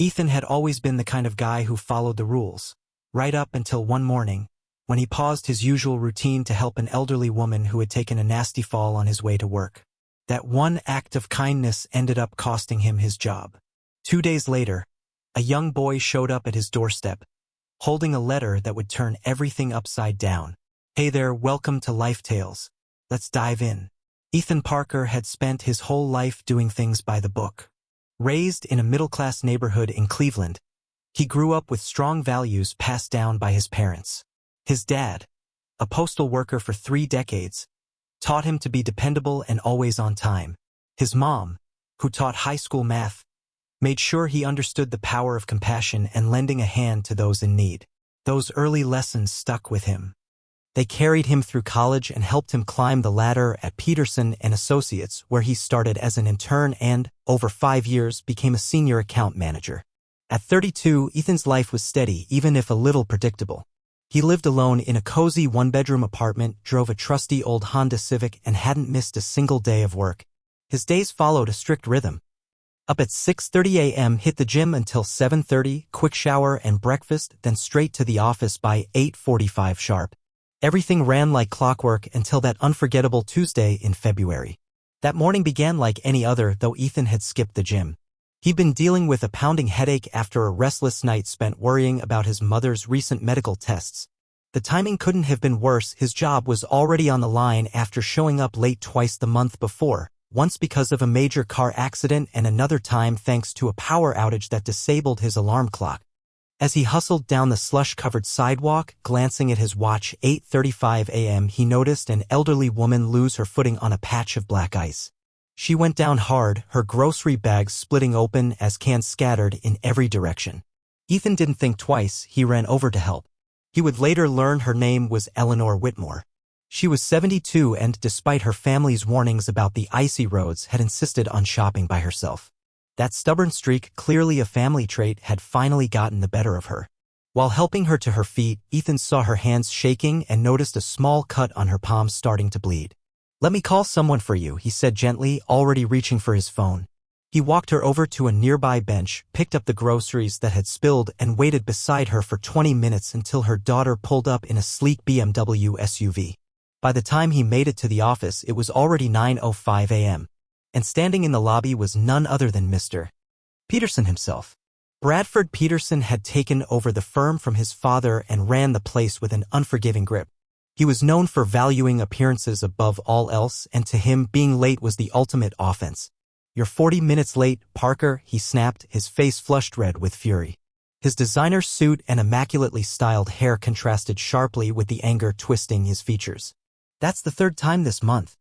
Ethan had always been the kind of guy who followed the rules, right up until one morning, when he paused his usual routine to help an elderly woman who had taken a nasty fall on his way to work. That one act of kindness ended up costing him his job. 2 days later, a young boy showed up at his doorstep, holding a letter that would turn everything upside down. "Hey there, welcome to Life Tales. Let's dive in." Ethan Parker had spent his whole life doing things by the book. Raised in a middle-class neighborhood in Cleveland, he grew up with strong values passed down by his parents. His dad, a postal worker for 3 decades, taught him to be dependable and always on time. His mom, who taught high school math, made sure he understood the power of compassion and lending a hand to those in need. Those early lessons stuck with him. They carried him through college and helped him climb the ladder at Peterson and Associates, where he started as an intern and, over 5 years, became a senior account manager. At 32, Ethan's life was steady, even if a little predictable. He lived alone in a cozy one-bedroom apartment, drove a trusty old Honda Civic, and hadn't missed a single day of work. His days followed a strict rhythm. Up at 6:30 a.m., hit the gym until 7:30, quick shower and breakfast, then straight to the office by 8:45 sharp. Everything ran like clockwork until that unforgettable Tuesday in February. That morning began like any other, though Ethan had skipped the gym. He'd been dealing with a pounding headache after a restless night spent worrying about his mother's recent medical tests. The timing couldn't have been worse. His job was already on the line after showing up late twice the month before, once because of a major car accident and another time thanks to a power outage that disabled his alarm clock. As he hustled down the slush-covered sidewalk, glancing at his watch, 8:35 a.m., he noticed an elderly woman lose her footing on a patch of black ice. She went down hard, her grocery bags splitting open as cans scattered in every direction. Ethan didn't think twice, he ran over to help. He would later learn her name was Eleanor Whitmore. She was 72 and, despite her family's warnings about the icy roads, had insisted on shopping by herself. That stubborn streak, clearly a family trait, had finally gotten the better of her. While helping her to her feet, Ethan saw her hands shaking and noticed a small cut on her palms starting to bleed. "Let me call someone for you," he said gently, already reaching for his phone. He walked her over to a nearby bench, picked up the groceries that had spilled, and waited beside her for 20 minutes until her daughter pulled up in a sleek BMW SUV. By the time he made it to the office, it was already 9:05 a.m., and standing in the lobby was none other than Mr. Peterson himself. Bradford Peterson had taken over the firm from his father and ran the place with an unforgiving grip. He was known for valuing appearances above all else, and to him, being late was the ultimate offense. "You're 40 minutes late, Parker," he snapped, his face flushed red with fury. His designer suit and immaculately styled hair contrasted sharply with the anger twisting his features. "That's the 3rd time this month."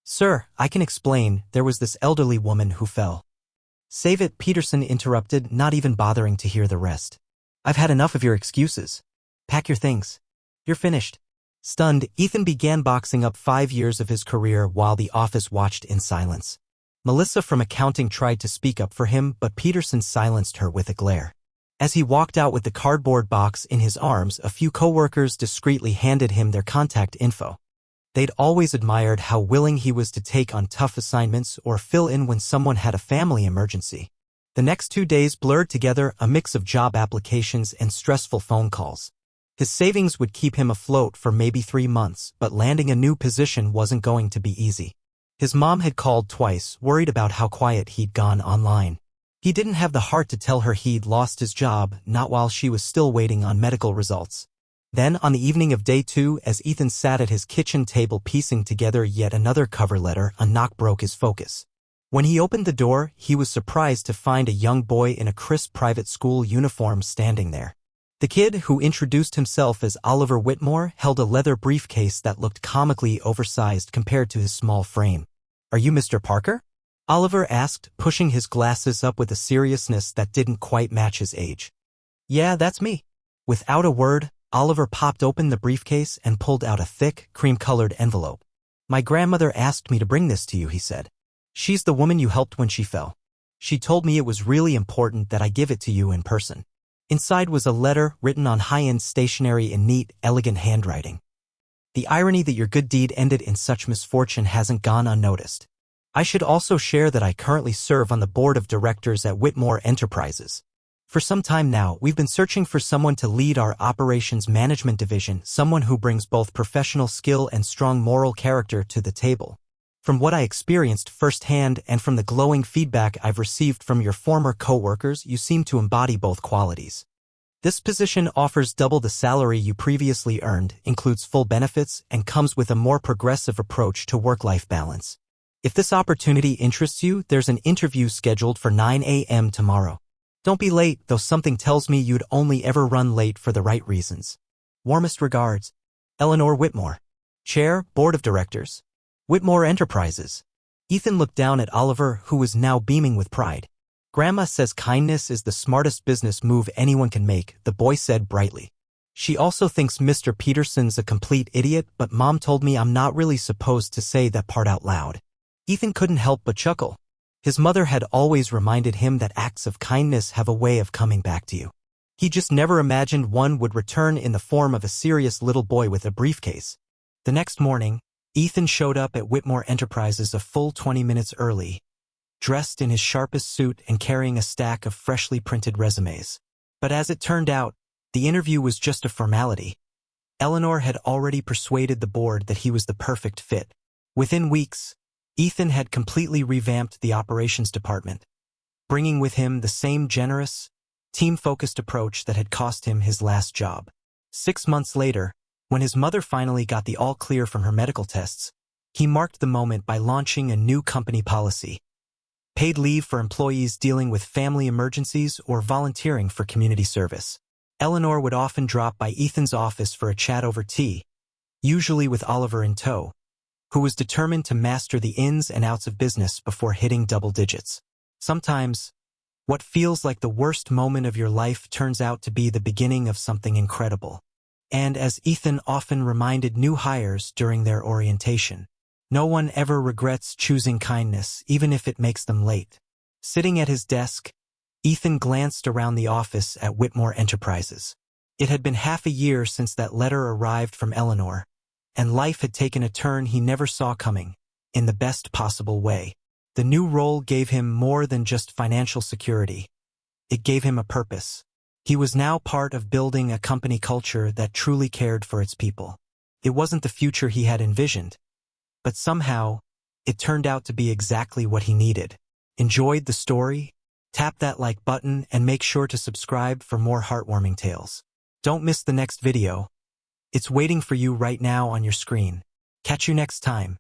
"Sir, I can explain, there was this elderly woman who fell." "Save it," Peterson interrupted, not even bothering to hear the rest. "I've had enough of your excuses. Pack your things. You're finished." Stunned, Ethan began boxing up 5 years of his career while the office watched in silence. Melissa from accounting tried to speak up for him, but Peterson silenced her with a glare. As he walked out with the cardboard box in his arms, a few coworkers discreetly handed him their contact info. They'd always admired how willing he was to take on tough assignments or fill in when someone had a family emergency. The next 2 days blurred together, a mix of job applications and stressful phone calls. His savings would keep him afloat for maybe 3 months, but landing a new position wasn't going to be easy. His mom had called twice, worried about how quiet he'd gone online. He didn't have the heart to tell her he'd lost his job, not while she was still waiting on medical results. Then, on the evening of day 2, as Ethan sat at his kitchen table piecing together yet another cover letter, a knock broke his focus. When he opened the door, he was surprised to find a young boy in a crisp private school uniform standing there. The kid, who introduced himself as Oliver Whitmore, held a leather briefcase that looked comically oversized compared to his small frame. "Are you Mr. Parker?" Oliver asked, pushing his glasses up with a seriousness that didn't quite match his age. "Yeah, that's me." Without a word, Oliver popped open the briefcase and pulled out a thick, cream-colored envelope. "My grandmother asked me to bring this to you," he said. "She's the woman you helped when she fell. She told me it was really important that I give it to you in person." Inside was a letter written on high-end stationery in neat, elegant handwriting. "The irony that your good deed ended in such misfortune hasn't gone unnoticed. I should also share that I currently serve on the board of directors at Whitmore Enterprises. For some time now, we've been searching for someone to lead our operations management division, someone who brings both professional skill and strong moral character to the table. From what I experienced firsthand and from the glowing feedback I've received from your former co-workers, you seem to embody both qualities. This position offers double the salary you previously earned, includes full benefits, and comes with a more progressive approach to work-life balance. If this opportunity interests you, there's an interview scheduled for 9 a.m. tomorrow. Don't be late, though something tells me you'd only ever run late for the right reasons. Warmest regards, Eleanor Whitmore, Chair, Board of Directors, Whitmore Enterprises. Ethan looked down at Oliver, who was now beaming with pride. Grandma says kindness is the smartest business move anyone can make, the boy said brightly. She also thinks Mr. Peterson's a complete idiot, but Mom told me I'm not really supposed to say that part out loud. Ethan couldn't help but chuckle. His mother had always reminded him that acts of kindness have a way of coming back to you. He just never imagined one would return in the form of a serious little boy with a briefcase. The next morning, Ethan showed up at Whitmore Enterprises a full 20 minutes early, dressed in his sharpest suit and carrying a stack of freshly printed resumes. But as it turned out, the interview was just a formality. Eleanor had already persuaded the board that he was the perfect fit. Within weeks, Ethan had completely revamped the operations department, bringing with him the same generous, team-focused approach that had cost him his last job. 6 months later, when his mother finally got the all-clear from her medical tests, he marked the moment by launching a new company policy: paid leave for employees dealing with family emergencies or volunteering for community service. Eleanor would often drop by Ethan's office for a chat over tea, usually with Oliver in tow, who was determined to master the ins and outs of business before hitting double digits. Sometimes, what feels like the worst moment of your life turns out to be the beginning of something incredible. And as Ethan often reminded new hires during their orientation, no one ever regrets choosing kindness, even if it makes them late. Sitting at his desk, Ethan glanced around the office at Whitmore Enterprises. It had been half a year since that letter arrived from Eleanor, and life had taken a turn he never saw coming, in the best possible way. The new role gave him more than just financial security. It gave him a purpose. He was now part of building a company culture that truly cared for its people. It wasn't the future he had envisioned, but somehow, it turned out to be exactly what he needed. Enjoyed the story? Tap that like button and make sure to subscribe for more heartwarming tales. Don't miss the next video. It's waiting for you right now on your screen. Catch you next time.